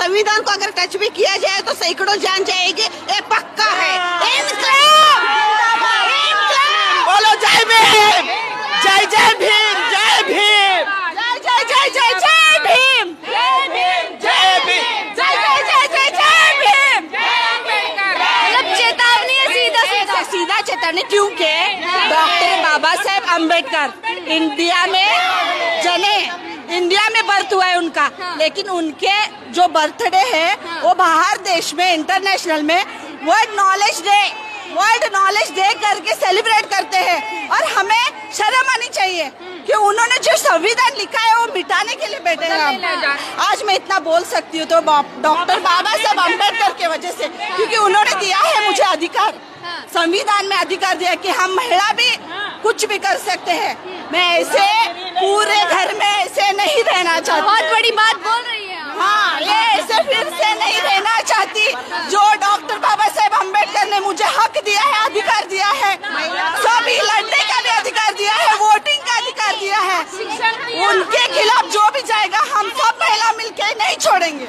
संविधान को अगर टच भी किया जाए तो सैकड़ों जान जाएगी, ये पक्का है। इंक्लाब! इंक्लाब! बोलो जय भीम, जय जय भीम, जय भीम, जय जय जय जय जय भीम, जय भीम, जय भीम, जय जय जय जय जय भीम। मतलब चेतावनी है सीधा चेतावनी, क्योंकि डॉक्टर बाबा साहेब अम्बेडकर इंडिया में बर्थ हुआ है उनका, लेकिन उनके जो बर्थडे है वो बाहर देश में, इंटरनेशनल में वर्ल्ड नॉलेज डे करके सेलिब्रेट करते हैं। और हमें शर्म आनी चाहिए कि उन्होंने जो संविधान लिखा है वो मिटाने के लिए बैठे हैं हम। आज मैं इतना बोल सकती हूँ तो डॉक्टर बाबा साहब अम्बेडकर के वजह से, क्योंकि उन्होंने दिया है मुझे अधिकार, संविधान में अधिकार दिया कि हम महिला भी कुछ भी कर सकते हैं। मैं ऐसे पूरे घर में ऐसे नहीं रहना चाहती। बहुत बड़ी बात बोल रही है आप। हाँ, ये ऐसे फिर से नहीं रहना चाहती। जो डॉक्टर बाबा साहेब अम्बेडकर ने मुझे हक दिया है, अधिकार दिया है, सभी लड़ने का भी अधिकार दिया है, वोटिंग का अधिकार दिया है, उनके खिलाफ जो भी जाएगा हम सब महिला मिलके नहीं छोड़ेंगे।